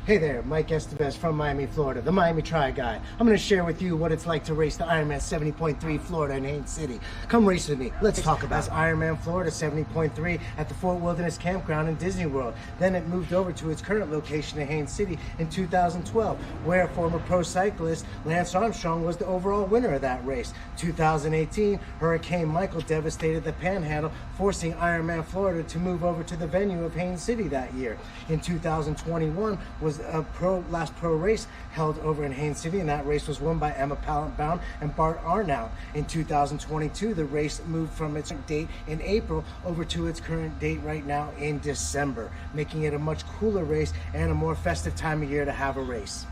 Hey there, Mike Estevez from Miami, Florida, the Miami Tri Guy. I'm going to share with you what it's like to race the Ironman 70.3 Florida in Haines City. Come race with me. Let's talk about Ironman Florida 70.3 at the Fort Wilderness Campground in Disney World. Then it moved over to its current location in Haines City in 2012, where former pro cyclist Lance Armstrong was the overall winner of that race. 2018, Hurricane Michael devastated the Panhandle, forcing Ironman Florida to move over to the venue of Haines City that year. In 2021 was a last pro race held over in Haines City, and that race was won by Emma Pallant-Bound and Bart Arnout. In 2022, the race moved from its date in April over to its current date right now in December, making it a much cooler race and a more festive time of year to have a race.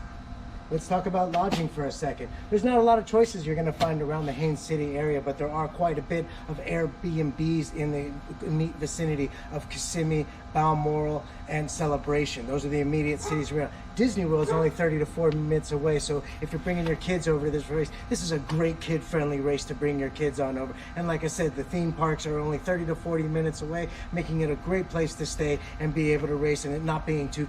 Let's talk about lodging for a second. There's not a lot of choices you're going to find around the Haines City area, but there are quite a bit of Airbnbs in the immediate vicinity of Kissimmee, Balmoral, and Celebration. Those are the immediate cities around. Disney World is only 30 to 40 minutes away, so if you're bringing your kids over to this race, this is a great kid-friendly race to bring your kids on over. And like I said, the theme parks are only 30 to 40 minutes away, making it a great place to stay and be able to race, and it not being too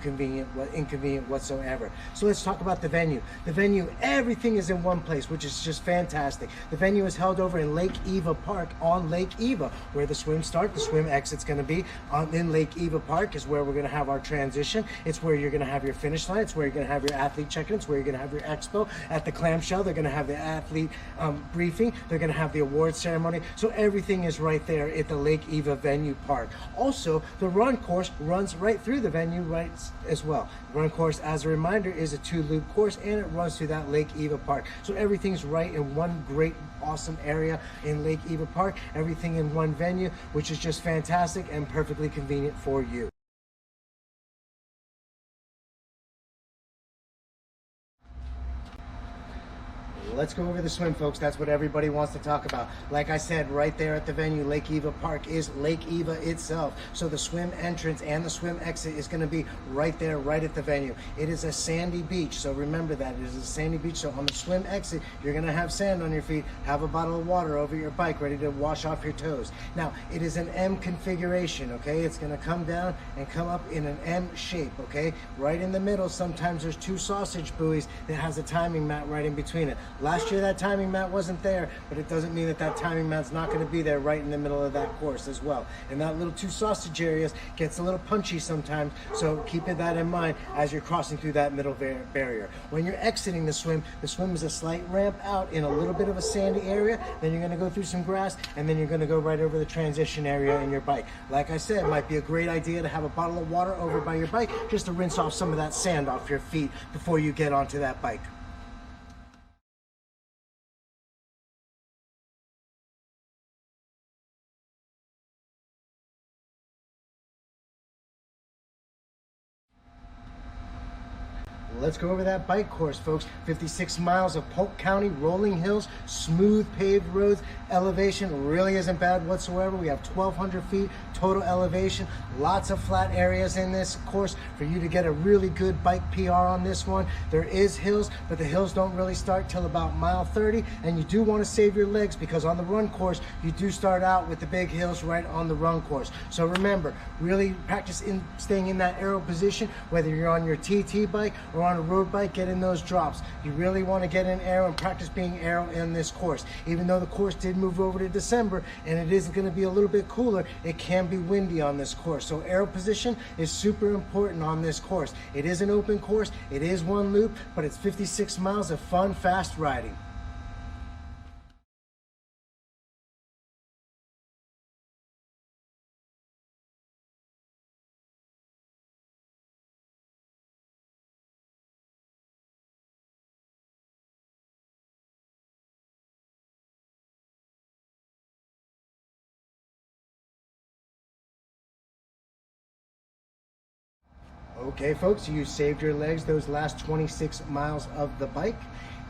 inconvenient whatsoever. So let's talk about the venue. The venue, everything is in one place, which is just fantastic. The venue is held over in Lake Eva Park on Lake Eva, where the swim start, the swim exit's going to be in Lake Eva Park is where we're going to have our transition. It's where you're going to have your finish line. It's where you're going to have your athlete check-in. It's where you're going to have your expo. At the clamshell, they're going to have the athlete briefing. They're going to have the award ceremony. So everything is right there at the Lake Eva venue park. Also, the run course runs right through the venue right as well. The run course, as a reminder, is a 2-loop course, and it runs through that Lake Eva Park. So everything's right in one great, awesome area in Lake Eva Park. Everything in one venue, which is just fantastic and perfectly convenient for you. Let's go over the swim, folks. That's what everybody wants to talk about. Like I said, right there at the venue, Lake Eva Park, is Lake Eva itself. So the swim entrance and the swim exit is going to be right there, right at the venue. It is a sandy beach, so remember that. It is a sandy beach, so on the swim exit, you're going to have sand on your feet, have a bottle of water over your bike ready to wash off your toes. Now, it is an M configuration, okay? It's going to come down and come up in an M shape, okay? Right in the middle, sometimes there's 2 sausage buoys that has a timing mat right in between it. Last year that timing mat wasn't there, but it doesn't mean that that timing mat's not going to be there right in the middle of that course as well. And that little 2 sausage areas gets a little punchy sometimes, so keep that in mind as you're crossing through that middle barrier. When you're exiting the swim is a slight ramp out in a little bit of a sandy area, then you're going to go through some grass, and then you're going to go right over the transition area in your bike. Like I said, it might be a great idea to have a bottle of water over by your bike just to rinse off some of that sand off your feet before you get onto that bike. Let's go over that bike course, folks. 56 miles of Polk County, rolling hills, smooth paved roads. Elevation really isn't bad whatsoever. We have 1,200 feet total elevation. Lots of flat areas in this course for you to get a really good bike PR on this one. There is hills, but the hills don't really start till about mile 30, and you do want to save your legs because on the run course, you do start out with the big hills right on the run course. So remember, really practice staying in that aero position, whether you're on your TT bike or on a road bike, get in those drops. You really want to get in aero and practice being aero in this course. Even though the course did move over to December and it is going to be a little bit cooler, it can be windy on this course. So aero position is super important on this course. It is an open course, it is one loop, but it's 56 miles of fun, fast riding. Okay, folks, you saved your legs those last 26 miles of the bike.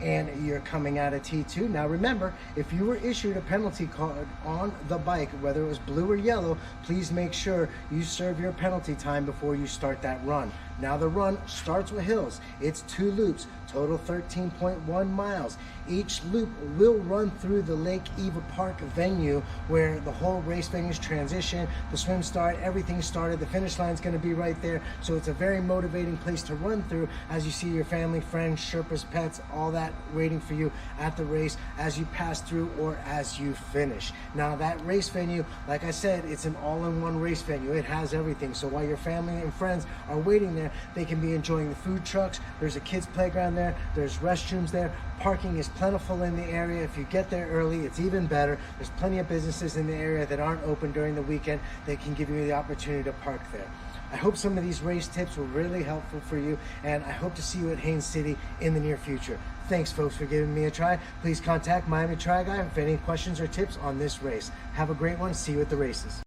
and you're coming out of T2. Now remember, if you were issued a penalty card on the bike, whether it was blue or yellow, please make sure you serve your penalty time before you start that run. Now the run starts with hills. It's 2 loops, total 13.1 miles. Each loop will run through the Lake Eva Park venue where the whole race venues transition, the swim start, everything started. The finish line is going to be right there. So it's a very motivating place to run through as you see your family, friends, Sherpas, pets, all that waiting for you at the race as you pass through or as you finish. Now that race venue, like I said, it's an all-in-one race venue. It has everything. So while your family and friends are waiting there, they can be enjoying the food trucks. There's a kids playground there. There's restrooms there. Parking is plentiful in the area. If you get there early, it's even better. There's plenty of businesses in the area that aren't open during the weekend. They can give you the opportunity to park there. I hope some of these race tips were really helpful for you, and I hope to see you at Haines City in the near future. Thanks, folks, for giving me a try. Please contact Miami Tri Guy with any questions or tips on this race. Have a great one. See you at the races.